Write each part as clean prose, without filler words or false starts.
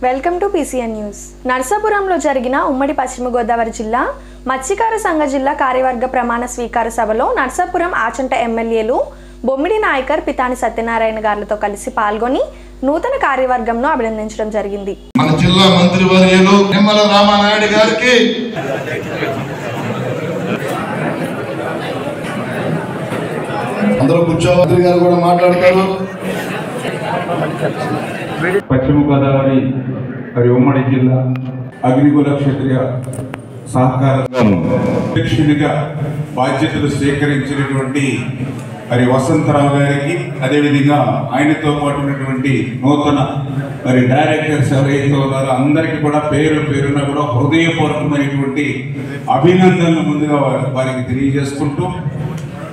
Welcome to PCN news. నర్సాపురంలో జరిగిన ఉమ్మడి పశ్చిమ గోదావరి జిల్లా మత్స్యకార సంఘ జిల్లా కార్యవర్గ ప్రమాణ స్వీకార సభలో నర్సాపురం ఆచంట ఎమ్మెల్యేలు బొమ్మిడి నాయకర్ పితాని సత్యనారాయణ గారితో కలిసి పాల్గొని నూతన కార్యవర్గంను అభినందించడం జరిగింది. మన జిల్లా మంత్రివర్యులు నిమ్మల రామానాయుడు గారికి అందరూ కూర్చోవాలి గారు కూడా మాట్లాడతారు. పశ్చిమ గోదావరి మరి ఉమ్మడి జిల్లా అగ్నికుల క్షత్రియ సహకార అధ్యక్షునిగా బాధ్యతలు స్వీకరించినటువంటి మరి వసంతరావు గారికి, అదేవిధంగా ఆయనతో పాటు ఉన్నటువంటి నూతన మరి డైరెక్టర్స్ ఎవరైతే ఉన్నారో అందరికీ కూడా పేరు పేరున కూడా హృదయపూర్వకమైనటువంటి అభినందనలు ముందుగా వారికి తెలియజేసుకుంటూ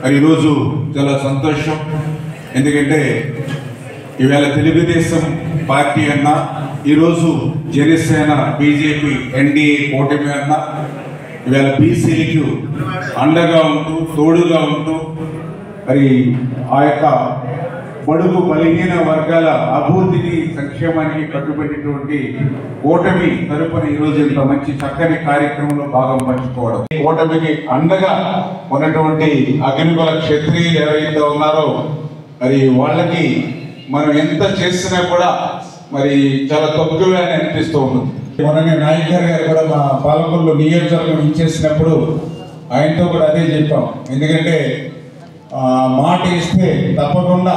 మరి ఈరోజు చాలా సంతోషం. ఎందుకంటే ఈవేళ తెలుగుదేశం పార్టీ అన్నా, ఈరోజు జనసేన బీజేపీ ఎన్డీఏ కూటమి అన్నా ఈవేళ బీసీలకు అండగా ఉంటూ తోడుగా ఉంటూ మరి ఆ యొక్క బడుగు బలహీన వర్గాల అభివృద్ధికి సంక్షేమానికి కట్టుబడినటువంటి కూటమి తరపున ఈరోజు ఇంత మంచి చక్కని కార్యక్రమంలో భాగం పంచుకోవడం, కూటమికి అండగా ఉన్నటువంటి అగ్నికుల క్షత్రియులు ఎవరైతే ఉన్నారో మరి వాళ్ళకి మనం ఎంత చేసినా కూడా మరి చాలా తక్కువగా అనిపిస్తూ ఉంటుంది. మొన్ననే నాయకర్ గారు కూడా మా పాలకొల్లు నియోజకవర్గం ఇచ్చేసినప్పుడు ఆయనతో కూడా అదే చెప్పాం. ఎందుకంటే మాట ఇస్తే తప్పకుండా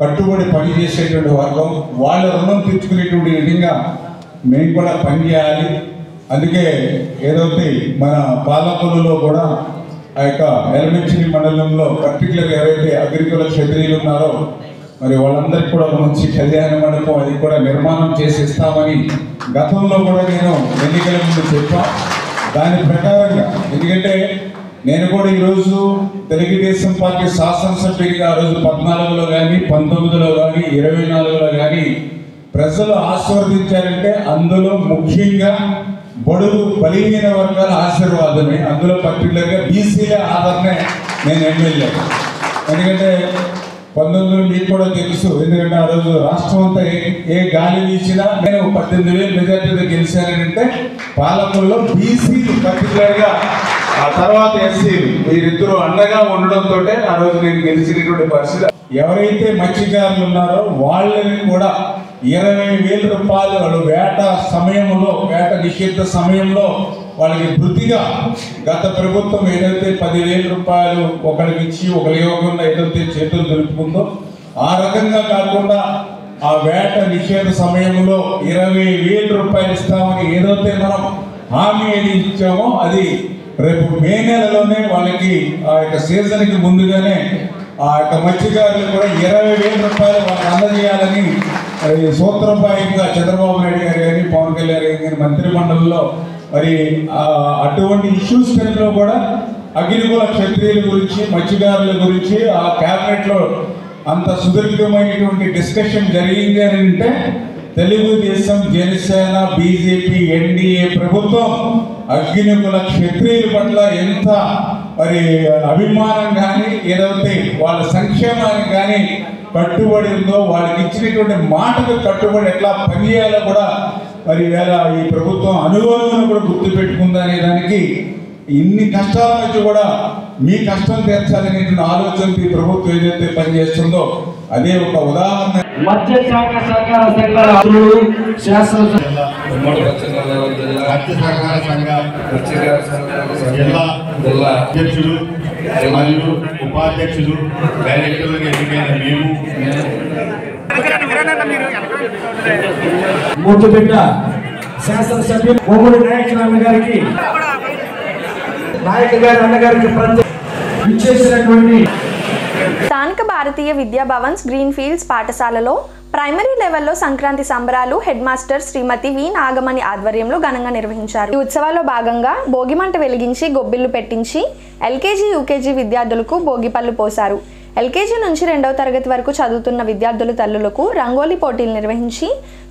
కట్టుబడి పనిచేసేటువంటి వర్గం, వాళ్ళ రుణం తీర్చుకునేటువంటి విధంగా మేము కూడా పనిచేయాలి. అందుకే ఏదైతే మన పాలకొల్లులో కూడా ఆ యొక్క ఎలిమెంటరీ మండలంలో పర్టికులర్గా ఎవరైతే అగ్రికుల క్షత్రియులు ఉన్నారో మరి వాళ్ళందరికీ కూడా మంచి కళ్యాణ మండపం అది కూడా నిర్మాణం చేసి ఇస్తామని గతంలో కూడా నేను ఎన్నికల ముందు చెప్పాను. దాని ప్రకారంగా, ఎందుకంటే నేను కూడా ఈరోజు తెలుగుదేశం పార్టీ శాసనసభ్యుడిగా ఆ రోజు 14లో కానీ 19లో కానీ 24లో కానీ ప్రజలు ఆశీర్వదించారంటే అందులో ముఖ్యంగా బడుగు బలహీన వర్గాల ఆశీర్వాదమే, అందులో పర్టికులర్గా బీసీల ఆదరణే నేను ఎమ్మెల్యే. ఎందుకంటే 19లో మీకు కూడా తెలుసు, ఎందుకంటే ఆ రోజు రాష్ట్రం అంతా ఏ గాలి వీసినా నేను 18,000 మెజార్టీతో గెలిచానంటే పాలకుల్లో బీసీలు పర్టికులర్గా, ఆ తర్వాత ఎస్సీలు వీరిద్దరూ అండగా ఉండడంతో ఆ రోజు నేను గెలిచినటువంటి పరిస్థితి. ఎవరైతే మత్స్యకారులు ఉన్నారో వాళ్ళని కూడా 20,000 రూపాయలు వాళ్ళు వేట సమయంలో, వేట నిషేధ సమయంలో వాళ్ళకి వృత్తిగా గత ప్రభుత్వం ఏదైతే 10,000 రూపాయలు ఒకరికి ఇచ్చి ఒకరి యోగంలో ఏదైతే చేతులు దొరుకుతుందో ఆ రకంగా కాకుండా ఆ వేట నిషేధ సమయంలో 20,000 రూపాయలు ఇస్తామని ఏదైతే మనం హామీ ఏది ఇచ్చామో అది రేపు మే నెలలోనే వాళ్ళకి ఆ యొక్క సీజన్కి ముందుగానే ఆ యొక్క మత్స్యకారులు కూడా 20,000 రూపాయలు వాళ్ళకి అందజేయాలని సూత్రప్రాయంగా చంద్రబాబు నాయుడు గారు కానీ పవన్ కళ్యాణ్ గారు కానీ మంత్రిమండలిలో మరి అటువంటి ఇష్యూస్ లో కూడా అగ్నికుల క్షత్రియుల గురించి, మత్స్యకారుల గురించి ఆ క్యాబినెట్లో అంత సుదీర్ఘమైనటువంటి డిస్కషన్ జరిగింది అని అంటే తెలుగుదేశం, జనసేన, బీజేపీ, ఎన్డీఏ ప్రభుత్వం అగ్నికుల క్షత్రియుల పట్ల ఎంత మరి అభిమానం కానీ ఏదైతే వాళ్ళ సంక్షేమానికి కానీ కట్టుబడి ఉందో, వాళ్ళకి ఇచ్చినటువంటి మాటకు కట్టుబడి ఎట్లా పనిచేయాలో కూడా మరి వేళ ఈ ప్రభుత్వం అనుభవం కూడా గుర్తుపెట్టుకుందనే దానికి ఇన్ని కష్టాల నుంచి కూడా మీ కష్టం తీర్చాలనే ఆలోచనతో ఈ ప్రభుత్వం ఏదైతే పనిచేస్తుందో అదే ఒక ఉదాహరణ. జిల్లా అధ్యక్షులు మరియు ఉపాధ్యక్షులు డైరెక్టర్లుగా ఎన్నికైన మేము ముద్దుబిడ్డ శాసనసభ్యులు బొమ్మిడి నాయకర్ అన్నగారికి, నాయకర్ గారి అన్నగారికి ఇచ్చేసినటువంటి స్థానిక భారతీయ విద్యా భవన్స్ గ్రీన్ ఫీల్డ్స్ పాఠశాలలో ప్రైమరీ లెవెల్లో సంక్రాంతి సంబరాలు head master Shrimati V Nagamani ఆధ్వర్యంలో ఘనంగా నిర్వహించారు. ఈ ఉత్సవాల్లో భాగంగా భోగిమంట వెలిగించి గొబ్బిళ్లు పెట్టించి LKG, UKG విద్యార్థులకు భోగిపళ్ళు పోశారు. LKG నుంచి 2వ తరగతి వరకు చదువుతున్న విద్యార్థుల తల్లులకు రంగోలీ పోటీలు నిర్వహించి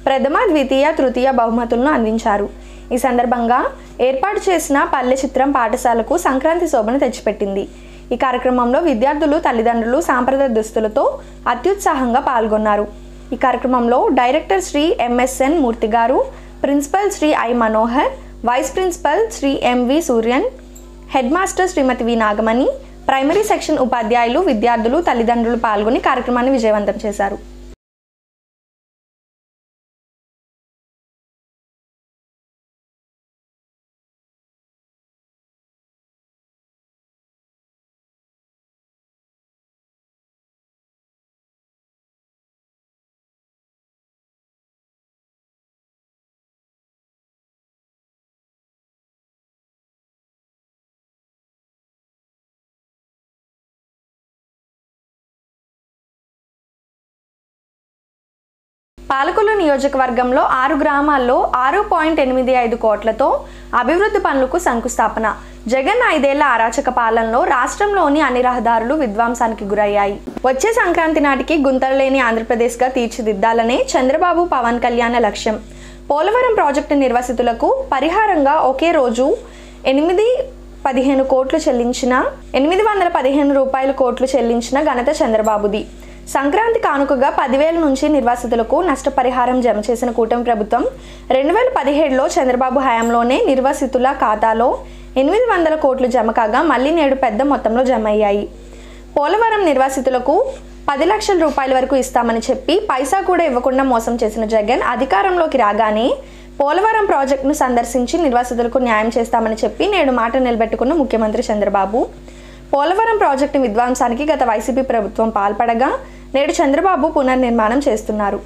ప్రథమ, ద్వితీయ, తృతీయ బహుమతులను అందించారు. ఈ సందర్భంగా ఏర్పాటు చేసిన పల్లె చిత్రం పాఠశాలకు సంక్రాంతి శోభను తెచ్చిపెట్టింది. ఈ కార్యక్రమంలో విద్యార్థులు, తల్లిదండ్రులు సాంప్రదాయ దుస్తులతో అత్యుత్సాహంగా పాల్గొన్నారు. ఈ కార్యక్రమంలో director Shri MSN Murthy garu, principal Shri I Manohar, vice principal Shri MV Suryan, head master Shrimati V Nagamani, primary section ఉపాధ్యాయులు, విద్యార్థులు, తల్లిదండ్రులు పాల్గొని కార్యక్రమాన్ని విజయవంతం చేశారు. పాలకొల్లు నియోజకవర్గంలో 6 గ్రామాల్లో 6.85 కోట్లతో అభివృద్ధి పనులకు శంకుస్థాపన. జగన్ 5 ఏళ్ల అరాచక పాలనలో రాష్ట్రంలోని అన్ని రహదారులు విధ్వంసానికి గురయ్యాయి. వచ్చే సంక్రాంతి నాటికి గుంతలేని ఆంధ్రప్రదేశ్గా తీర్చిదిద్దాలనే చంద్రబాబు పవన్ కళ్యాణ్ లక్ష్యం. పోలవరం ప్రాజెక్టు నిర్వాసితులకు పరిహారంగా ఒకే రోజు 815 కోట్లు చెల్లించిన 815 కోట్లు చెల్లించిన ఘనత చంద్రబాబుది. సంక్రాంతి కానుకగా 10,000 నుంచి నిర్వాసితులకు నష్టపరిహారం జమ చేసిన కూటమి ప్రభుత్వం 2017లో చంద్రబాబు హయాంలోనే నిర్వాసితుల ఖాతాలో 800 కోట్లు జమ కాగా మళ్లీ నేడు పెద్ద మొత్తంలో జమ అయ్యాయి. పోలవరం నిర్వాసితులకు 10 లక్షల రూపాయల వరకు ఇస్తామని చెప్పి పైసా కూడా ఇవ్వకుండా మోసం చేసిన జగన్ అధికారంలోకి రాగానే పోలవరం ప్రాజెక్టును సందర్శించి నిర్వాసితులకు న్యాయం చేస్తామని చెప్పి నేడు మాట నిలబెట్టుకున్న ముఖ్యమంత్రి చంద్రబాబు పోలవరం ప్రాజెక్టు విధ్వంసానికి గత వైసీపీ ప్రభుత్వం పాల్పడగా నేడు చంద్రబాబు పునర్నిర్మాణం చేస్తున్నారు.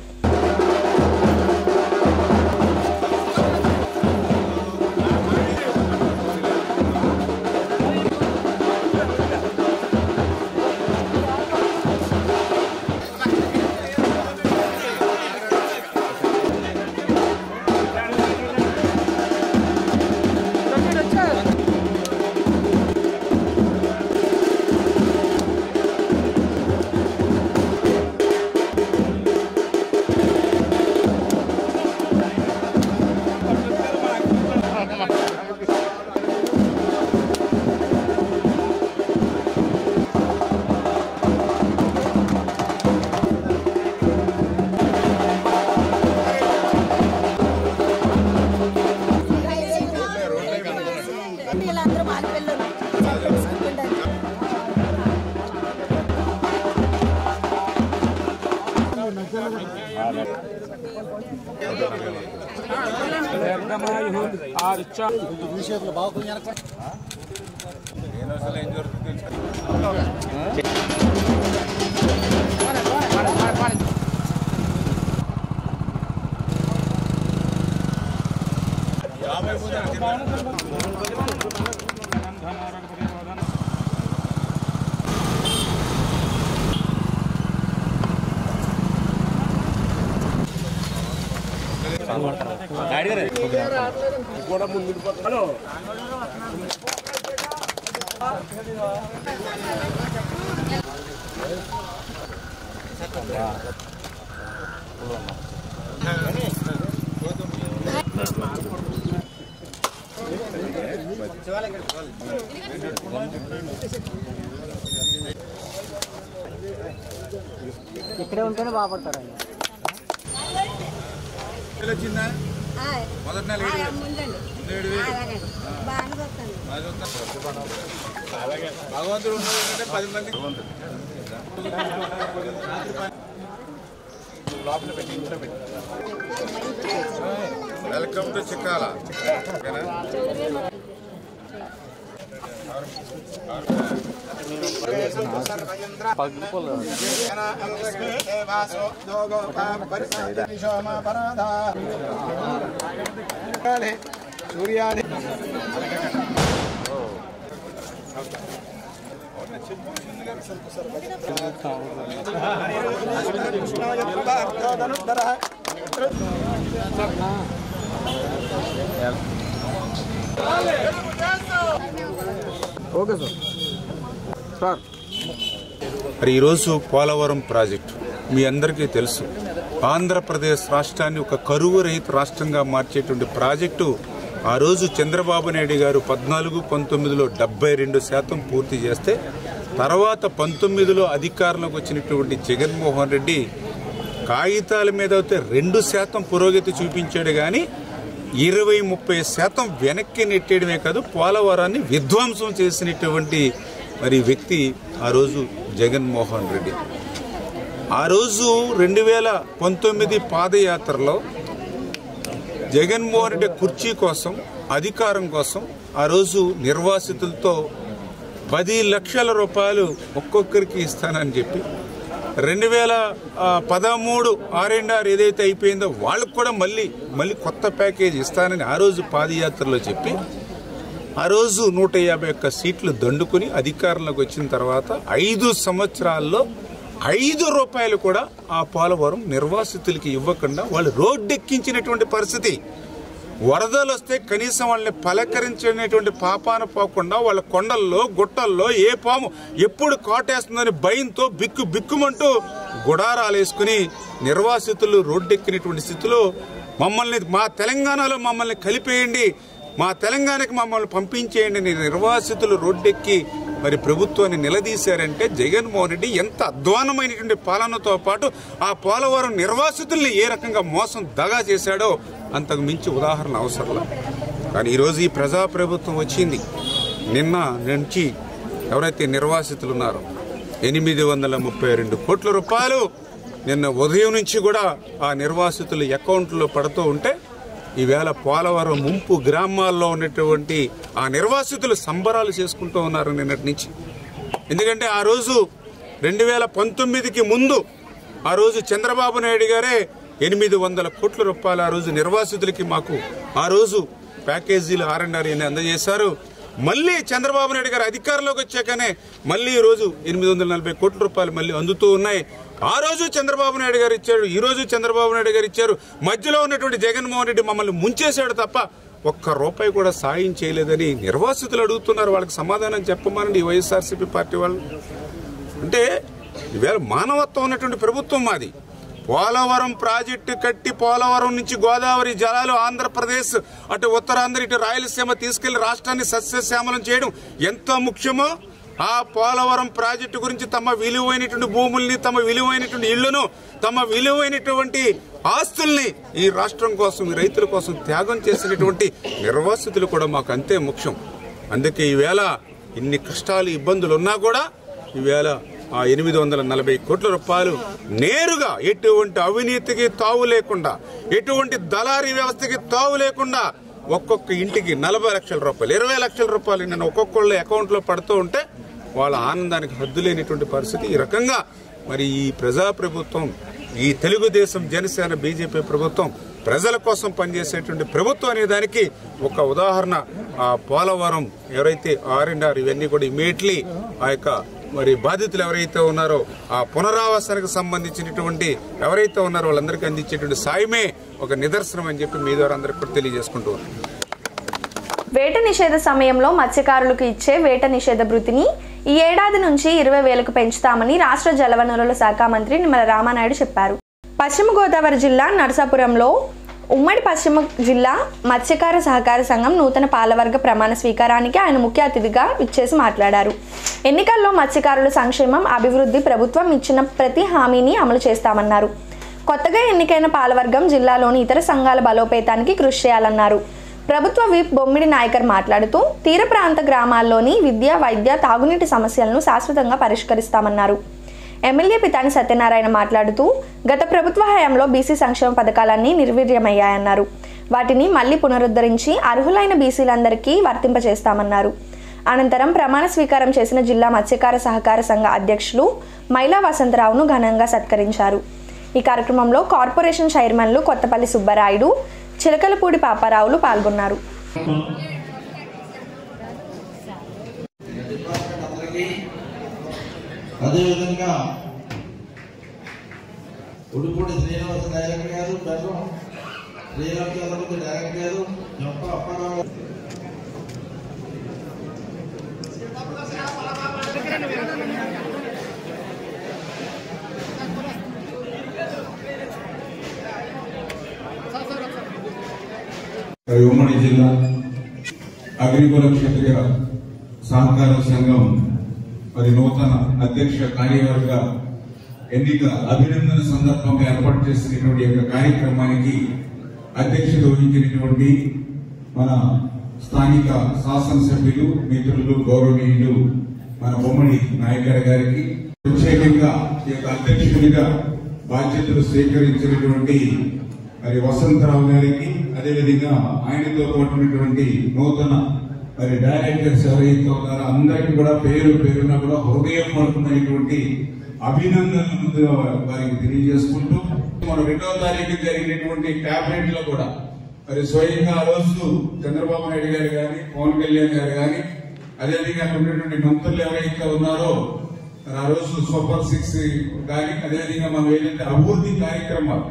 ఇక్కడే ఉంటేనే బాగుపడతారు. భగవంతుడు 10 మంది వెల్కమ్ టు చిక్కాల. సూర్యాని ఓకే సార్. మరి ఈరోజు పోలవరం ప్రాజెక్టు మీ అందరికీ తెలుసు, ఆంధ్రప్రదేశ్ రాష్ట్రాన్ని ఒక కరువు రహిత రాష్ట్రంగా మార్చేటువంటి ప్రాజెక్టు ఆ రోజు చంద్రబాబు నాయుడు గారు 14-19లో 72% పూర్తి చేస్తే తర్వాత 19లో అధికారంలోకి వచ్చినటువంటి జగన్మోహన్ రెడ్డి కాగితాల మీద అయితే 2% పురోగతి చూపించాడు కానీ 20-30% వెనక్కి నెట్టేయడమే కాదు, పోలవరాన్ని విధ్వంసం చేసినటువంటి మరి వ్యక్తి ఆ రోజు జగన్మోహన్ రెడ్డి. ఆ రోజు 2019 పాదయాత్రలో జగన్మోహన్ రెడ్డి కుర్చీ కోసం, అధికారం కోసం ఆ రోజు నిర్వాసితులతో 10 లక్షల రూపాయలు ఒక్కొక్కరికి ఇస్తానని చెప్పి 2013 R&R ఏదైతే అయిపోయిందో వాళ్ళకు కూడా మళ్ళీ కొత్త ప్యాకేజ్ ఇస్తానని ఆ రోజు పాదయాత్రలో చెప్పి ఆ రోజు 151 సీట్లు దండుకుని అధికారంలోకి వచ్చిన తర్వాత 5 సంవత్సరాల్లో 5 రూపాయలు కూడా ఆ పోలవరం నిర్వాసితులకి ఇవ్వకుండా వాళ్ళు రోడ్డెక్కించినటువంటి పరిస్థితి. వరదలు వస్తే కనీసం వాళ్ళని పలకరించినటువంటి పాపాన పోకుండా వాళ్ళ కొండల్లో గుట్టల్లో ఏ పాము ఎప్పుడు కాటేస్తుందని భయంతో బిక్కుమంటూ గుడారాలు వేసుకుని నిర్వాసితులు రోడ్డెక్కినటువంటి స్థితిలో మమ్మల్ని మా తెలంగాణలో మమ్మల్ని కలిపేయండి, మా తెలంగాణకి మమ్మల్ని పంపించేయండి అని నిర్వాసితులు రోడ్డెక్కి మరి ప్రభుత్వాన్ని నిలదీశారంటే జగన్మోహన్ రెడ్డి ఎంత అధ్వానమైనటువంటి పాలనతో పాటు ఆ పోలవరం నిర్వాసితుల్ని ఏ రకంగా మోసం దగా చేశాడో అంతకు మించి ఉదాహరణ అవసరం. కానీ ఈరోజు ఈ ప్రజాప్రభుత్వం వచ్చింది. నిన్న నుంచి ఎవరైతే నిర్వాసితులు ఉన్నారో 832 కోట్ల రూపాయలు నిన్న ఉదయం నుంచి కూడా ఆ నిర్వాసితుల అకౌంట్లో పడుతూ ఉంటే ఈవేళ పోలవరం ముంపు గ్రామాల్లో ఉన్నటువంటి ఆ నిర్వాసితులు సంబరాలు చేసుకుంటూ ఉన్నారు నిన్నటి నుంచి. ఎందుకంటే ఆ రోజు 2019కి ముందు ఆ రోజు చంద్రబాబు నాయుడు గారే 800 కోట్ల రూపాయలు ఆ రోజు నిర్వాసితులకి మాకు ఆ రోజు ప్యాకేజీలు R&R అందజేశారు. మళ్ళీ చంద్రబాబు నాయుడు గారు అధికారంలోకి వచ్చాకనే మళ్ళీ ఈ రోజు 840 కోట్ల రూపాయలు మళ్ళీ అందుతూ ఉన్నాయి. ఆ రోజు చంద్రబాబు నాయుడు గారు ఇచ్చారు, ఈ రోజు చంద్రబాబు నాయుడు గారు ఇచ్చారు. మధ్యలో ఉన్నటువంటి జగన్మోహన్ రెడ్డి మమ్మల్ని ముంచేశాడు తప్ప ఒక్క రూపాయి కూడా సాయం చేయలేదని నిర్వాసితులు అడుగుతున్నారు. వాళ్ళకి సమాధానం చెప్పమనండి ఈ వైఎస్ఆర్సీపీ పార్టీ వాళ్ళు. అంటే ఈవేళ మానవత్వం ఉన్నటువంటి ప్రభుత్వం మాది. పోలవరం ప్రాజెక్టు కట్టి పోలవరం నుంచి గోదావరి జలాలు ఆంధ్రప్రదేశ్ అటు ఉత్తరాంధ్ర ఇటు రాయలసీమ తీసుకెళ్లి రాష్ట్రాన్ని సస్యశ్యామలం చేయడం ఎంత ముఖ్యమో ఆ పోలవరం ప్రాజెక్టు గురించి తమ విలువైనటువంటి భూముల్ని, తమ విలువైనటువంటి ఇళ్లను, తమ విలువైనటువంటి ఆస్తుల్ని ఈ రాష్ట్రం కోసం, ఈ రైతుల కోసం త్యాగం చేసినటువంటి నిర్వాసితులు కూడా మాకు అంతే ముఖ్యం. అందుకే ఈవేళ ఇన్ని కష్టాలు ఇబ్బందులు ఉన్నా కూడా ఈవేళ ఆ 840 కోట్ల రూపాయలు నేరుగా ఎటువంటి అవినీతికి తావు లేకుండా, ఎటువంటి దళారీ వ్యవస్థకి తావు లేకుండా ఒక్కొక్క ఇంటికి 40 లక్షల రూపాయలు, 20 లక్షల రూపాయలు నేను ఒక్కొక్కళ్ళ అకౌంట్లో పడుతూ ఉంటే వాళ్ళ ఆనందానికి హద్దు లేనిటువంటి పరిస్థితి. ఈ రకంగా మరి ఈ ప్రజాప్రభుత్వం, ఈ తెలుగుదేశం, జనసేన, బీజేపీ ప్రభుత్వం ప్రజల కోసం పనిచేసేటువంటి ప్రభుత్వం అనే దానికి ఒక ఉదాహరణ ఆ పోలవరం ఎవరైతే R&R ఇవన్నీ కూడా ఇమీడియట్లీ ఆ యొక్క మరి బాధితులు ఎవరైతే ఉన్నారో ఆ పునరావాసానికి సంబంధించినటువంటి ఎవరైతే ఉన్నారో వాళ్ళందరికీ అందించేటువంటి సాయమే ఒక నిదర్శనం అని చెప్పి మీ ద్వారా అందరికీ కూడా తెలియజేసుకుంటూ ఉన్నాను. వేట నిషేధ సమయంలో మత్స్యకారులకు ఇచ్చే వేట నిషేధ భృతిని ఈ ఏడాది నుంచి 20,000కు పెంచుతామని రాష్ట్ర జలవనరుల శాఖ మంత్రి నిమ్మల రామానాయుడు చెప్పారు. పశ్చిమ గోదావరి జిల్లా నరసాపురంలో ఉమ్మడి పశ్చిమ జిల్లా మత్స్యకార సహకార సంఘం నూతన పాలవర్గ ప్రమాణ స్వీకారానికి ఆయన ముఖ్య అతిథిగా విచ్చేసి మాట్లాడారు. ఎన్నికల్లో మత్స్యకారుల సంక్షేమం, అభివృద్ధి ప్రభుత్వం ఇచ్చిన ప్రతి హామీని అమలు చేస్తామన్నారు. కొత్తగా ఎన్నికైన పాలవర్గం జిల్లాలోని ఇతర సంఘాల బలోపేతానికి కృషి చేయాలన్నారు. ప్రభుత్వ విప్ బొమ్మిడి నాయకర్ మాట్లాడుతూ తీర ప్రాంత గ్రామాల్లోని విద్య, వైద్య, తాగునీటి సమస్యలను శాశ్వతంగా పరిష్కరిస్తామన్నారు. ఎమ్మెల్యే పితాని సత్యనారాయణ మాట్లాడుతూ గత ప్రభుత్వ హయాంలో బీసీ సంక్షేమ పథకాలన్నీ నిర్వీర్యమయ్యాయన్నారు. వాటిని మళ్లీ పునరుద్ధరించి అర్హులైన బీసీలందరికీ వర్తింపచేస్తామన్నారు. అనంతరం ప్రమాణ స్వీకారం చేసిన జిల్లా మత్స్యకార సహకార సంఘ అధ్యక్షులు మైలా వసంతరావును ఘనంగా సత్కరించారు. ఈ కార్యక్రమంలో కార్పొరేషన్ చైర్మన్లు కొత్తపల్లి సుబ్బరాయుడు, చిలకలపూడి పాపారావులు పాల్గొన్నారు. అదేవిధంగా ఉడుపూడి శ్రీనివాస డైరెక్టర్ గారు, బెల్లం శ్రీరామ్ చంద్రమూర్తి డైరెక్టర్ గారు, జొప్ప అప్పారావు ఉమ్మడి జిల్లా అగ్రికుల క్షత్రియ సహకార సంఘం మరి నూతన అధ్యక్ష కార్యవర్గ ఎన్నిక అభినందన సందర్భంగా ఏర్పాటు చేసినటువంటి యొక్క కార్యక్రమానికి అధ్యక్షత వహించినటువంటి మన స్థానిక శాసనసభ్యులు మిత్రులు గౌరవనీయులు మన బొమ్మడి నాయకర్ గారికి, ప్రత్యేకంగా ఈ యొక్క అధ్యక్షుడిగా బాధ్యతలు స్వీకరించినటువంటి మరి వసంతరావు గారికి, అదేవిధంగా ఆయనతో పాటు ఉన్నటువంటి నూతన మరి డైరెక్టర్స్ ఎవరైతే ఉన్నారో అందరికీ కూడా పేరు పేరున కూడా హృదయపూర్వకమైనటువంటి అభినందనలు ముందుగా వారికి తెలియజేసుకుంటూ, మన 2వ తారీఖు జరిగినటువంటి క్యాబినెట్ లో కూడా మరి స్వయంగా ఆ రోజు చంద్రబాబు నాయుడు గారు కానీ, పవన్ కళ్యాణ్ గారు కానీ, అదేవిధంగా ఉన్నటువంటి మంత్రులు ఎవరైతే ఉన్నారో ఆ రోజు సూపర్ 6 కానీ, అదేవిధంగా మనం ఏదైతే అభివృద్ధి కార్యక్రమాలు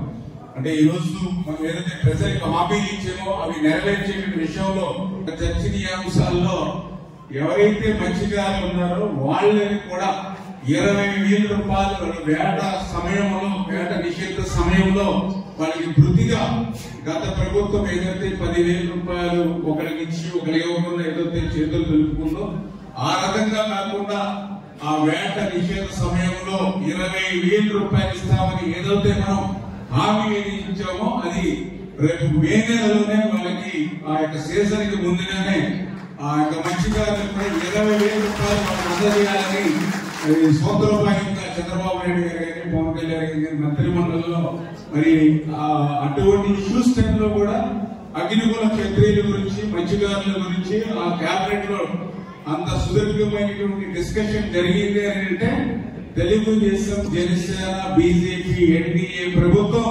అంటే ఈ రోజు మనం ఏదైతే ప్రజలకు హామీలు ఇచ్చామో అవి నెరవేర్చే విషయంలో చర్చనీయాంశాల్లో ఎవరైతే మత్స్యకారులు ఉన్నారో వాళ్ళని కూడా 20,000 రూపాయలు వేట సమయంలో, వేట నిషేధ సమయంలో వాళ్ళకి వృద్ధిగా గత ప్రభుత్వం ఏదైతే 10,000 రూపాయలు ఒకరికి ఇచ్చి ఒకరికి ఇవ్వకుండా ఏదైతే చేతులు దులుపుకుందో ఆ రకంగా కాకుండా ఆ వేట నిషేధ సమయంలో 20,000 రూపాయలు ఇస్తామని ఏదైతే మనం హామీ ఏది ఇచ్చామో అది రేపు మే నెలలోనే వాళ్ళకి ఆ యొక్క సీజన్ కి ముందుగానే ఆ యొక్క మత్స్యకారులకు కూడా 20,000 రూపాయలు మనం అందజేయాలని సూత్రోపాయంగా చంద్రబాబు నాయుడు గారు కానీ, పవన్ కళ్యాణ్ గారి మంత్రిమండలిలో మరి అటువంటి ఇష్యూస్ టైంలో కూడా అగ్నికుల క్షత్రియుల గురించి, మత్స్యకారుల గురించి ఆ క్యాబినెట్ లో అంత సుదీర్ఘమైనటువంటి డిస్కషన్ జరిగింది అని అంటే తెలుగుదేశం, జనసేన, బీజేపీ, ఎన్డీఏ ప్రభుత్వం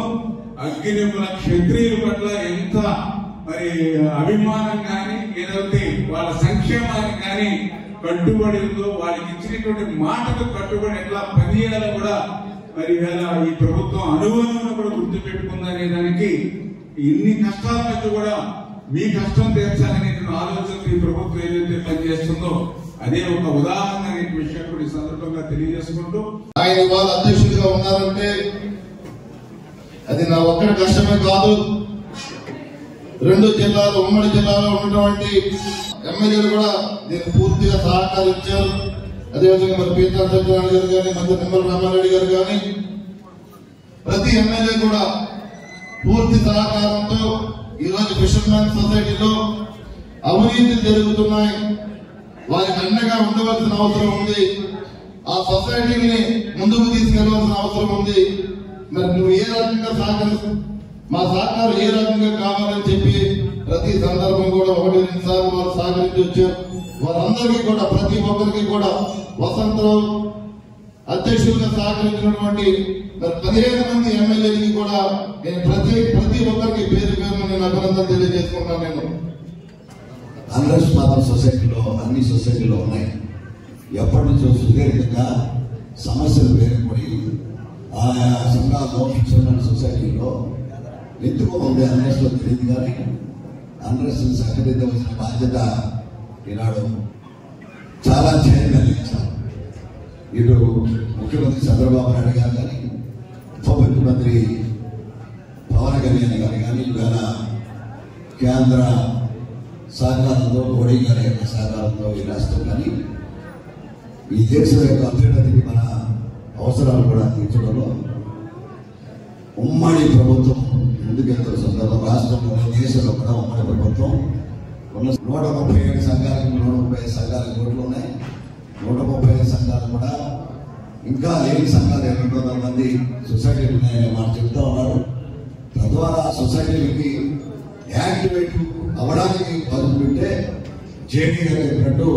అగ్నికుల క్షత్రియుల పట్ల ఎంత మరి అభిమానం కానీ, ఏదైతే వాళ్ళ సంక్షేమానికి కానీ కట్టుబడి ఉందో, వాళ్ళకి ఇచ్చినటువంటి మాటకు కట్టుబడి ఎట్లా పనిచేయాలో కూడా మరి ఈ ప్రభుత్వం అనుభవం కూడా గుర్తు పెట్టుకుందనే దానికి ఇన్ని కష్టాల మధ్య కూడా మీ కష్టం తీర్చాలనే ఆలోచనతో ఈ ప్రభుత్వం ఏదైతే పనిచేస్తుందో అదే ఒక ఉదాహరణ అనే విషయం కూడా ఈ సందర్భంగా తెలియజేసుకుంటూ, ఆయన ఇవాళ అధ్యక్షుడిగా ఉన్నారంటే అది నా ఒక్కడి కష్టమే కాదు. 2 జిల్లాలు, ఉమ్మడి జిల్లాలో ఉన్నటువంటి ఎమ్మెల్యేలు కూడా దీనికి పూర్తిగా సహకరించారు. అదేవిధంగా మరి పీతాల సత్యనారాయణ గారు కానీ, మంత్రి నిమ్మల రామారెడ్డి గారు కానీ, ప్రతి ఎమ్మెల్యే కూడా పూర్తి సహకారంతో ఈరోజు ఫిషర్మెన్ సొసైటీలో అవినీతి జరుగుతున్నాయి, వారికి అండగా ఉండవలసిన అవసరం ఉంది, ఆ సొసైటీని ముందుకు తీసుకెళ్లవలసిన అవసరం ఉంది. మరి నువ్వు ఏ రకంగా మా సహకారం ఏ రకంగా కావాలని చెప్పి ప్రతి సందర్భం కూడా 1-2 సార్లు వారు సహకరించి వచ్చారు. వారందరికీ కూడా ప్రతి ఒక్కరికి కూడా వసంతరావు అధ్యక్షులుగా సహకరించినటువంటి 15 మంది ఎమ్మెల్యేలకి కూడా నేను ప్రతి ఒక్కరికి పేరు పేరును నేను అభినందన తెలియజేసుకుంటాను. నేను అన్రెస్ట్ మాత్రం సొసైటీలో అన్ని సొసైటీలో ఉన్నాయి. ఎప్పటి నుంచో సుదీర్ఘంగా సమస్యలు పేరుపడి ఆయా సంఘాల్లో ఫిషర్మెన్ సొసైటీలో ఎందుకు ఉంది అన్రెస్ట్ లో తెలియదు కానీ అన్రెస్ట్ సహకరించవలసిన బాధ్యత ఈనాడు చాలా చేయగలిగించారు. ఇటు ముఖ్యమంత్రి చంద్రబాబు నాయుడు గారు కానీ, ఉప ముఖ్యమంత్రి పవన్ కళ్యాణ్ గారు కానీ, ఇవాళ కేంద్ర సహకారంతో, మోడీ గారి యొక్క సహకారంతో ఈ రాష్ట్రం కానీ ఈ దేశం యొక్క అభ్యున్నతికి మన అవసరాలు కూడా తీర్చడంలో ఉమ్మడి ప్రభుత్వం ముందుకెళ్తున్న సందర్భం రాష్ట్రంలో, దేశంలో కూడా ఉమ్మడి ప్రభుత్వం ఉన్న 137 సంఘాలకు 135 సంఘాలకు ఓట్లు ఉన్నాయి. 135 సంఘాలు కూడా ఇంకా లేని సంఘాలు 200 మంది సొసైటీలు ఉన్నాయని మాట చెప్తా ఉన్నారు. తద్వారా సొసైటీలకి యాక్టివేట్ అవ్వడానికి బదులు పెట్టే జేడీ గారు చెప్పినట్టు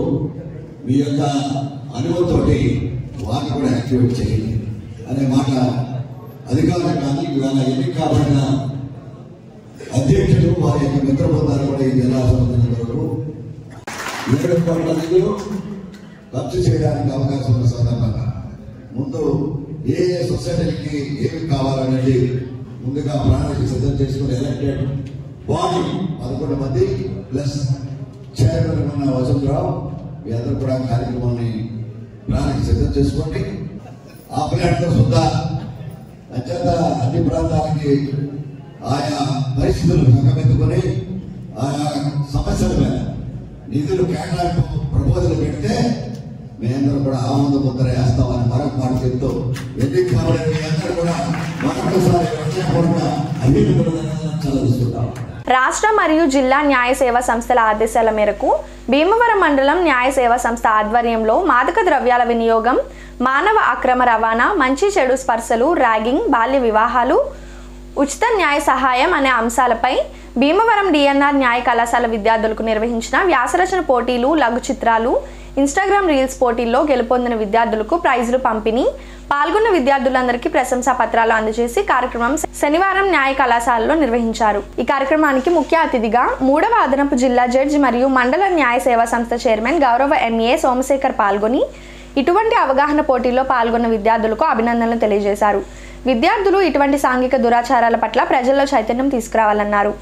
మీ యొక్క అనుభవంతోటి వారిని కూడా యాక్టివేట్ చేయండి అనే మాట అధికారులు కానీ ఇవాళ ఎన్నిక కాబడిన అధ్యక్షులు వారి యొక్క మిత్ర బృందాలు కూడా ఈ జిల్లా సంబంధించిన వరకు 7 కోట్ల నిధులు ఖర్చు చేయడానికి అవకాశం ఉన్న సందర్భంగా ముందు ఏ సొసైటీకి ఏమి కావాలనేది ముందుగా ప్రణాళిక సిద్ధం చేసుకుని ఎలక్టెడ్ బాడీ 11 మంది ప్లస్ చైర్మన్ ఉన్న వసంతరావు మీ అందరూ కూడా కార్యక్రమాన్ని ప్రణాళిక సిద్ధం చేసుకోండి. ఆ ప్లాన్తో సుద్ధా అత్యంత అన్ని ప్రాంతాలకి ఆయా పరిస్థితులు సంగమెత్తుకొని ఆయా సమస్యల మీద నిధులు కేటాయింపు ప్రపోజల్ పెడితే మేమందరం కూడా ఆనంద ముద్ర వేస్తామని మరొక మాట చెప్తూ ఎందుకు కాబట్టి మీ అందరూ కూడా మరొకసారి అభినందనలు చదివిస్తుంటాం. రాష్ట్ర మరియు జిల్లా న్యాయ సేవా సంస్థల ఆదేశాల మేరకు భీమవరం మండలం న్యాయ సేవా సంస్థ ఆధ్వర్యంలో మాదక ద్రవ్యాల వినియోగం, మానవ అక్రమ రవాణా, మంచి చెడు స్పర్శలు, ర్యాగింగ్, బాల్య వివాహాలు, ఉచిత న్యాయ సహాయం అనే అంశాలపై భీమవరం డిఎన్ఆర్ న్యాయ కళాశాల విద్యార్థులకు నిర్వహించిన వ్యాసరచన పోటీలు, లఘు చిత్రాలు, ఇన్స్టాగ్రామ్ రీల్స్ పోటీల్లో గెలుపొందిన విద్యార్థులకు ప్రైజులు పంపిణీ, పాల్గొన్న విద్యార్థులందరికీ ప్రశంసా పత్రాలు అందజేసి కార్యక్రమం శనివారం న్యాయ కళాశాలలో నిర్వహించారు. ఈ కార్యక్రమానికి ముఖ్య అతిథిగా 3వ అదనపు జిల్లా జడ్జి మరియు మండల న్యాయ సేవా సంస్థ చైర్మన్ గౌరవ ఎంఏ సోమశేఖర్ పాల్గొని ఇటువంటి అవగాహన పోటీల్లో పాల్గొన్న విద్యార్థులకు అభినందనలు తెలియజేశారు. విద్యార్థులు ఇటువంటి సాంఘిక దురాచారాల పట్ల ప్రజల్లో చైతన్యం తీసుకురావాలన్నారు.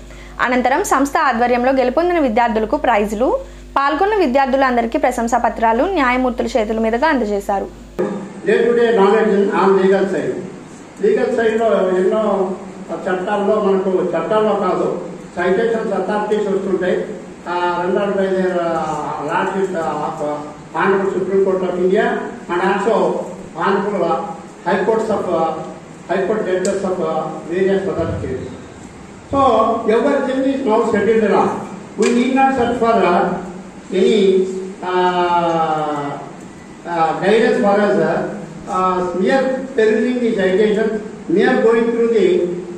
అనంతరం సంస్థ ఆధ్వర్యంలో గెలుపొందిన విద్యార్థులకు ప్రైజులు, పాల్గొన్న విద్యార్థులందరికీ ప్రశంసా పత్రాలు న్యాయమూర్తుల చేతుల మీదుగా అందజేశారు. Day to day knowledge on legal side. Legal సైడ్లో ఎన్నో చట్టాల్లో మనకు చట్టాల్లో కాదు సైటేషన్స్ అథారిటీస్ వస్తుంటాయి. 225 largest honourable supreme court of India and also honourable high court judges of various other states. So everything is now settled law. We need not search for any guidance for us. Mere perusing the citation, mere going through the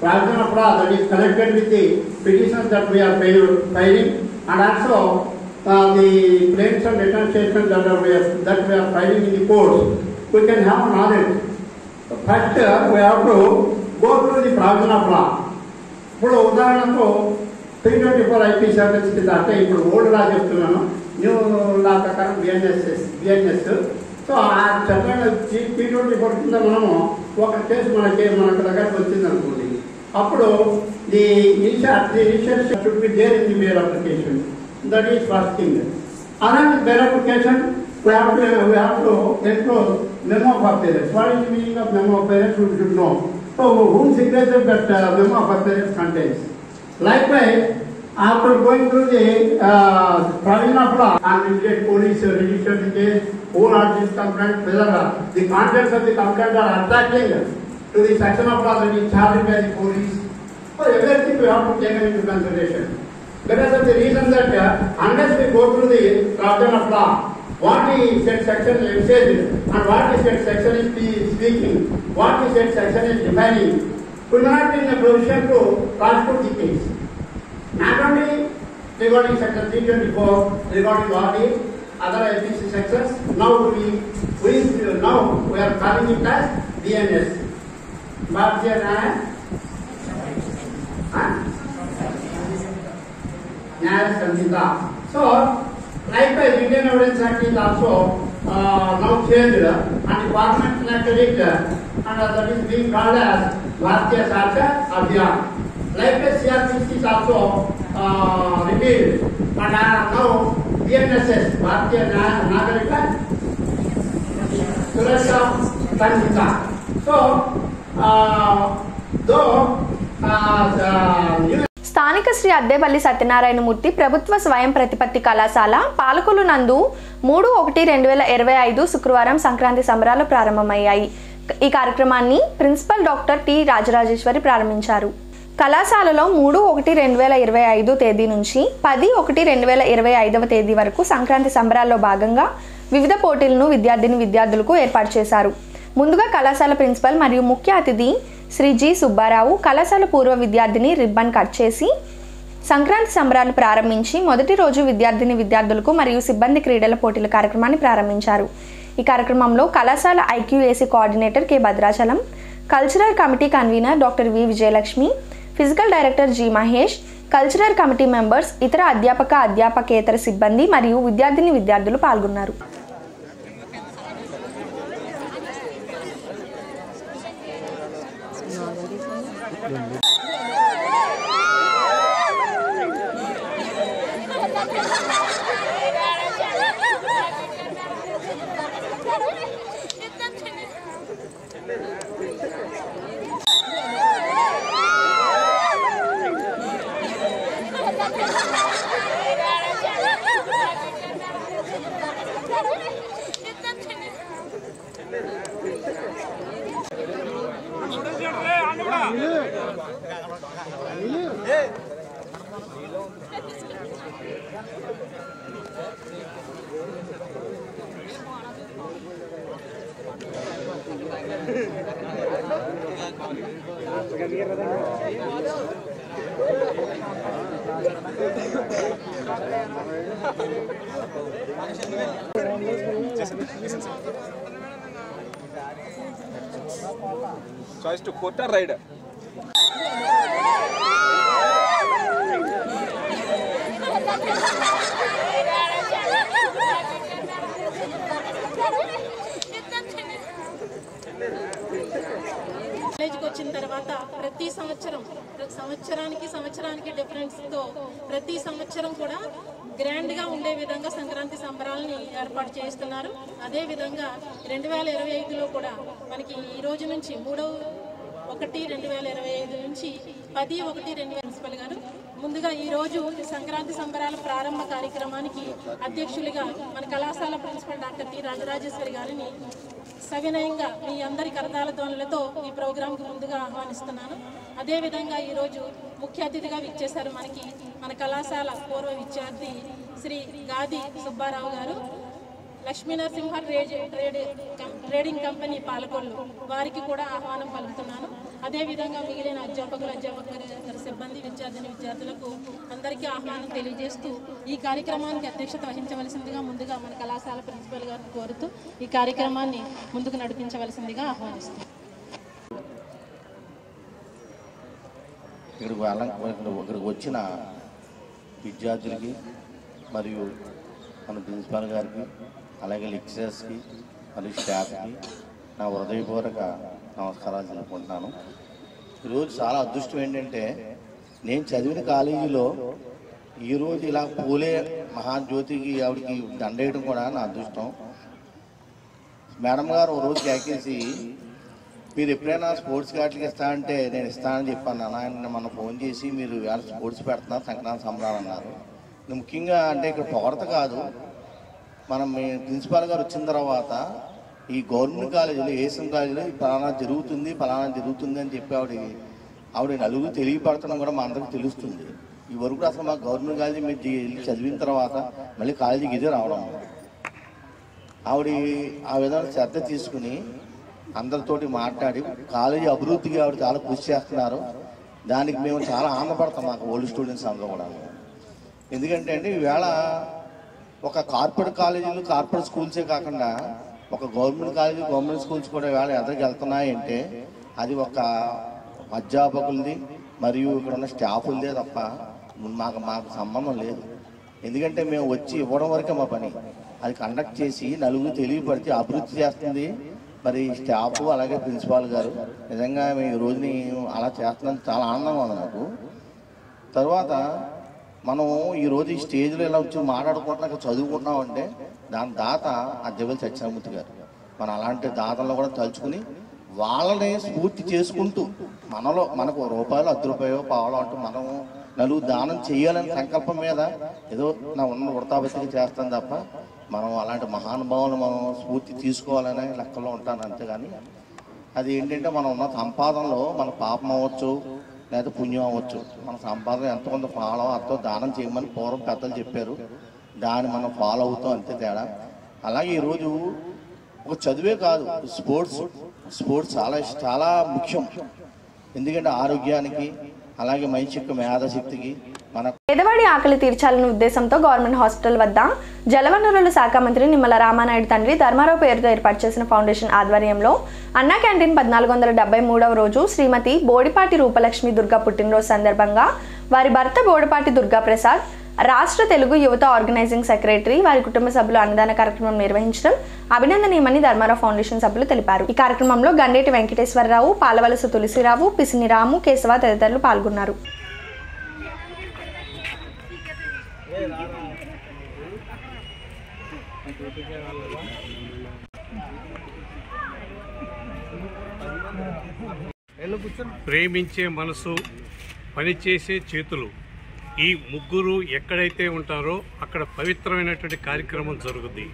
Prajan of law that is connected with the petitions that we are filing, and also the claims and denunciations that we are filing in the courts, we can have knowledge. First, we have to go through the Prajan of law. ఇప్పుడు ఉదాహరణకు 324 IP sevens కింద అంటే ఇప్పుడు old లా చెప్తున్నాను, new లా ప్రకారం BNS. So ఆ చట్టంలో 324 కింద మనము ఒక కేసు మనకు దగ్గరకు వచ్చింది అనుకోండి, అప్పుడు the initial should be there in the bail application. That is first thing. అలాగే bail application we have to enclose memo of appearance. What is the meaning of memo of appearance? We should know. So whom signature that memo of appearance contains. Likewise, after going through the provision of law and immediate police registered the case, who are this complaint, whether the contents of the complaint are attaching to the section of law that is charged by the police. So everything we have to take into consideration. Because of the reason that unless we go through the provision of law, what is that section emphasizing and what is that section is speaking, what is that section is defining, we are not in a position to prosecute the case. Not only regarding section 324, regarding all the other IPC sections, now we are calling it as BNS. Bharatiya Nyaya Sanhita. So, likewise, Indian Evidence Act is also now changed and the Parliament enacted it and that is being called as Bharatiya Saksha Abhiyan. Likewise, CRPC is also repealed and now BNSS, Bharatiya Nagarika Suraksha Sanhita. So, though స్థానిక శ్రీ అద్దేపల్లి సత్యనారాయణమూర్తి ప్రభుత్వ స్వయం ప్రతిపత్తి కళాశాల పాలకొల్లు నందు 3/1/2025 శుక్రవారం సంక్రాంతి సంబరాలు ప్రారంభమయ్యాయి. ఈ కార్యక్రమాన్ని ప్రిన్సిపల్ డాక్టర్ టి రాజరాజేశ్వరి ప్రారంభించారు. కళాశాలలో 3/1/2025 తేదీ నుంచి 10/1/2025 తేదీ వరకు సంక్రాంతి సంబరాల్లో భాగంగా వివిధ పోటీలను విద్యార్థులకు ఏర్పాటు చేశారు. ముందుగా కళాశాల ప్రిన్సిపల్ మరియు ముఖ్య అతిథి శ్రీ జి సుబ్బారావు కళాశాల పూర్వ విద్యార్థిని రిబ్బన్ కట్ చేసి సంక్రాంతి సంబరాలు ప్రారంభించి మొదటి రోజు విద్యార్థులకు మరియు సిబ్బంది క్రీడల పోటీల కార్యక్రమాన్ని ప్రారంభించారు. ఈ కార్యక్రమంలో కళాశాల IQAC coordinator K Bhadrachalam, cultural committee convener doctor V Vijayalakshmi, physical director G Mahesh, cultural committee members, ఇతర అధ్యాపకేతర సిబ్బంది మరియు విద్యార్థులు పాల్గొన్నారు. Choice to quote or rider. కాలేజీకి వచ్చిన తర్వాత ప్రతి సంవత్సరానికి డిఫరెన్స్తో ప్రతి సంవత్సరం కూడా గ్రాండ్గా ఉండే విధంగా సంక్రాంతి సంబరాలని ఏర్పాటు చేస్తున్నారు. అదేవిధంగా 2025లో కూడా మనకి ఈ రోజు నుంచి 3/1/2025 నుంచి 10/1/2025 ప్రిన్సిపల్ గారు ముందుగా ఈరోజు సంక్రాంతి సంబరాల ప్రారంభ కార్యక్రమానికి అధ్యక్షులుగా మన కళాశాల ప్రిన్సిపల్ డాక్టర్ టి రాజరాజేశ్వరి గారిని సవినయంగా మీ అందరి కరతాళ ధ్వనులతో ఈ ప్రోగ్రాంకి ముందుగా ఆహ్వానిస్తున్నాను. అదేవిధంగా ఈరోజు ముఖ్య అతిథిగా విచ్చేశారు మన కళాశాల పూర్వ విద్యార్థి శ్రీ గాది సుబ్బారావు గారు, లక్ష్మీనరసింహ ట్రేడింగ్ కంపెనీ పాలకొల్లు, వారికి కూడా ఆహ్వానం పలుకుతున్నాను. అదేవిధంగా మిగిలిన అధ్యాపకుల సిబ్బంది విద్యార్థులకు అందరికీ ఆహ్వానం తెలియజేస్తూ ఈ కార్యక్రమానికి అధ్యక్షత వహించవలసిందిగా ముందుగా మన కళాశాల ప్రిన్సిపల్ గారిని కోరుతూ ఈ కార్యక్రమాన్ని ముందుకు నడిపించవలసిందిగా ఆహ్వానిస్తున్నాను. ఇక్కడికి వచ్చిన విద్యార్థులకి మరియు మన ప్రిన్సిపాల్ గారికి, అలాగే లెక్చరర్స్కి మరియు స్టాఫ్కి నా హృదయపూర్వక నమస్కారాలు తెలుపుకుంటున్నాను. ఈరోజు చాలా అదృష్టం ఏంటంటే నేను చదివిన కాలేజీలో ఈరోజు ఇలా పూలే మహాజ్యోతికి ఆవిడకి దండేయడం కూడా నా అదృష్టం. మేడం గారు ఓ రోజు కేకేసి మీరు ఎప్పుడైనా స్పోర్ట్స్ వాటికి ఇస్తా అంటే నేను ఇస్తానని చెప్పాను. ఆయన మొన్న ఫోన్ చేసి మీరు వేళ స్పోర్ట్స్ పెడుతున్నారు సంక్రాంతి సంబరాలు అన్నారు. ముఖ్యంగా అంటే ఇక్కడ పొగడత కాదు, మనం ప్రిన్సిపాల్ గారు వచ్చిన తర్వాత ఈ గవర్నమెంట్ కాలేజీలో ఏఎస్ఎం కాలేజీలో ఫలానా జరుగుతుంది అని చెప్పి ఆవిడ నలుగురు తెలియపడతాం కూడా మా అందరికీ తెలుస్తుంది. ఈ వరకు అసలు మా గవర్నమెంట్ కాలేజీ మీరు చదివిన తర్వాత మళ్ళీ కాలేజీకి ఇదే రావడం, ఆవిడ ఆ విధంగా శ్రద్ధ తీసుకుని అందరితోటి మాట్లాడి కాలేజీ అభివృద్ధికి ఆవిడ చాలా కృషి చేస్తున్నారు. దానికి మేము చాలా ఆనందపడతాం మాకు ఓల్డ్ స్టూడెంట్స్ అందరూ కూడా. ఎందుకంటే అండి ఈవేళ ఒక కార్పొరేట్ కాలేజీలు కార్పొరేట్ స్కూల్సే కాకుండా ఒక గవర్నమెంట్ స్కూల్స్ కూడా ఈవేళ ఎదురుకి వెళ్తున్నాయంటే అది ఒక అధ్యాపకులది మరియు ఇక్కడ ఉన్న స్టాఫులదే తప్ప మాకు సంబంధం లేదు. ఎందుకంటే మేము వచ్చి ఇవ్వడం వరకే మా పని, అది కండక్ట్ చేసి నలుగురు తెలియపరిచి అభివృద్ధి చేస్తుంది మరి స్టాఫ్ అలాగే ప్రిన్సిపాల్ గారు. నిజంగా మేము ఈ రోజుని అలా చేస్తున్నందుకు చాలా ఆనందంగా ఉంది నాకు. తర్వాత మనం ఈరోజు ఈ స్టేజ్లో ఇలా వచ్చి మాట్లాడుకుంటున్నాక చదువుకుంటున్నామంటే దాని దాత అజ్జవెల్లి సత్యనారాయణమూర్తి గారు. మనం అలాంటి దాతలను కూడా తలుచుకుని వాళ్ళని స్ఫూర్తి చేసుకుంటూ మనకు రూపాయలు 10 రూపాయలు పావలో అంటూ మనం నలుగురు దానం చేయాలని సంకల్పం మీద ఏదో నా ఉన్న వృతాబతికి చేస్తాం తప్ప మనం అలాంటి మహానుభావులు మనం స్ఫూర్తి తీసుకోవాలనే లెక్కలో ఉంటాను. అంతేగాని అది ఏంటంటే మనం ఉన్న సంపాదనలో మన పాపం అవ్వచ్చు లేదా పుణ్యం అవ్వచ్చు, మన సంపాదన ఎంత కొంత ఫాలో అంతో దానం చేయమని పూర్వం పెద్దలు చెప్పారు, దాన్ని మనం ఫాలో అవుతాం అంతే తేడా. అలాగే ఈరోజు ఒక చదివే కాదు, స్పోర్ట్స్ చాలా ముఖ్యం. ఎందుకంటే ఆరోగ్యానికి అలాగే మనిషి యొక్క మేధాశక్తికి పేదవాడి ఆకలి తీర్చాలనే ఉద్దేశంతో గవర్నమెంట్ హాస్పిటల్ వద్ద జలవనరుల శాఖ మంత్రి నిమ్మల రామానాయుడు తండ్రి ధర్మారావు పేరుతో ఏర్పాటు చేసిన ఫౌండేషన్ ఆధ్వర్యంలో అన్నా క్యాంటీన్ 1473వ రోజు శ్రీమతి బోడిపాటి రూపలక్ష్మి దుర్గా పుట్టినరోజు సందర్భంగా వారి భర్త బోడిపాటి దుర్గా ప్రసాద్, రాష్ట్ర తెలుగు యువత ఆర్గనైజింగ్ సెక్రటరీ, వారి కుటుంబ సభ్యులు అన్నదాన కార్యక్రమం నిర్వహించడం అభినందనీయమని ధర్మారావు ఫౌండేషన్ సభ్యులు తెలిపారు. ఈ కార్యక్రమంలో గండేటి వెంకటేశ్వరరావు, పాలవలస తులసిరావు, పిసిని రాము, కేశవ తదితరులు పాల్గొన్నారు. ప్రేమించే మనసు, పనిచేసే చేతులు, ఈ ముగ్గురు ఎక్కడైతే ఉంటారో అక్కడ పవిత్రమైనటువంటి కార్యక్రమం జరుగుద్ది.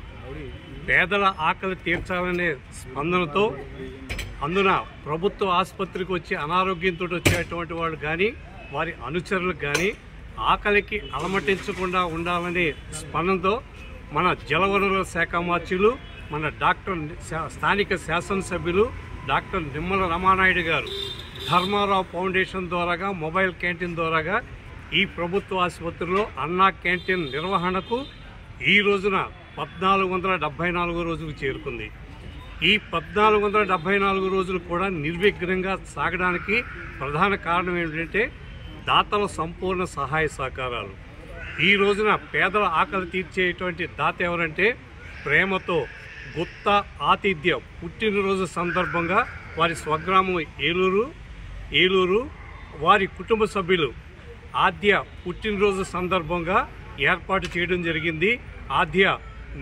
పేదల ఆకలి తీర్చాలనే స్పందనతో అందున ప్రభుత్వ ఆసుపత్రికి వచ్చి అనారోగ్యంతో వచ్చేటువంటి వాళ్ళు కానీ వారి అనుచరులకు కానీ ఆకలికి అలమటించకుండా ఉండాలనే స్పందనతో మన జలవనరుల శాఖ మంత్రులు మన స్థానిక శాసనసభ్యులు డాక్టర్ నిమ్మల రామానాయుడు గారు ధర్మారావు ఫౌండేషన్ ద్వారాగా మొబైల్ క్యాంటీన్ ద్వారాగా ఈ ప్రభుత్వ ఆసుపత్రిలో అన్నా క్యాంటీన్ నిర్వహణకు ఈ రోజున 1474 రోజులు చేరుకుంది. ఈ 1474 రోజులు కూడా నిర్విఘ్నంగా సాగడానికి ప్రధాన కారణం ఏమిటంటే దాతల సంపూర్ణ సహాయ సహకారాలు. ఈ రోజున పేదల ఆకలి తీర్చేటువంటి దాత ఎవరంటే ప్రేమతో గుత్త ఆతిథ్య పుట్టినరోజు సందర్భంగా వారి స్వగ్రామం ఏలూరు వారి కుటుంబ సభ్యులు ఆద్య పుట్టినరోజు సందర్భంగా ఏర్పాటు చేయడం జరిగింది. ఆద్య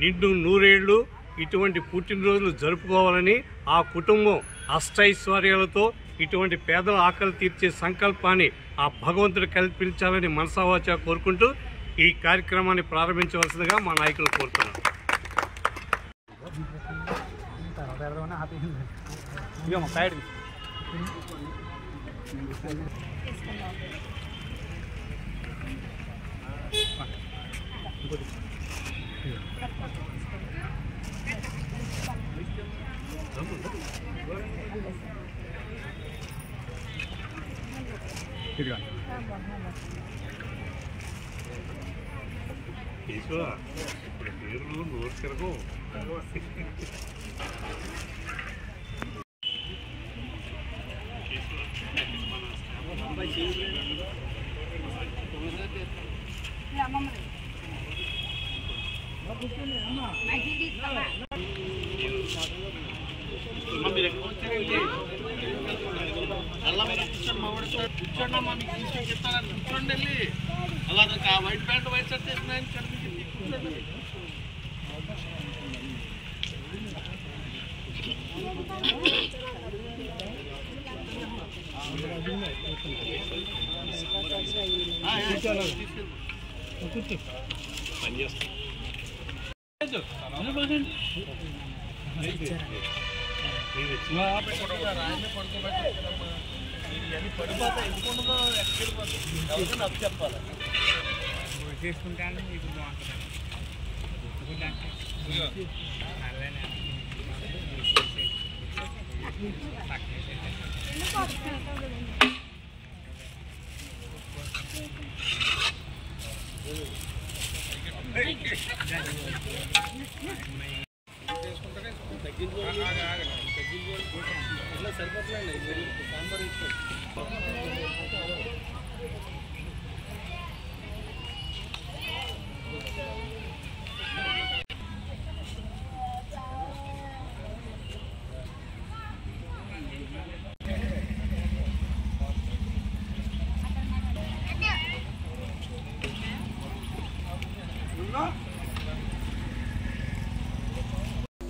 నిండు నూరేళ్లు ఇటువంటి పుట్టినరోజులు జరుపుకోవాలని ఆ కుటుంబం అష్టైశ్వర్యాలతో ఇటువంటి పేదల ఆకలి తీర్చే సంకల్పాన్ని ఆ భగవంతుడు కల్పించాలని మనసావాచా కోరుకుంటూ ఈ కార్యక్రమాన్ని ప్రారంభించవలసిందిగా మా నాయకులు కోరుతున్నారు. ఇప్పుడు పేర్లు నోరు తిరగవు. అలా వైట్ ప్యాంట్ వైట్ షర్ట్ వేసినాయని కనిపించింది. పడిపోతా ఎందుకుంటుందో ఎక్కడ నాకు చెప్పాలి చేసుకుంటాను. ఇప్పుడు సరిపోతుందండి సాంబార్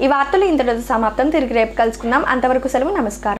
ఈ వార్తలు ఇంతటితో సమాప్తం. తిరిగి రేపు కలుసుకుందాం. అంతవరకు సెలవు. నమస్కారం.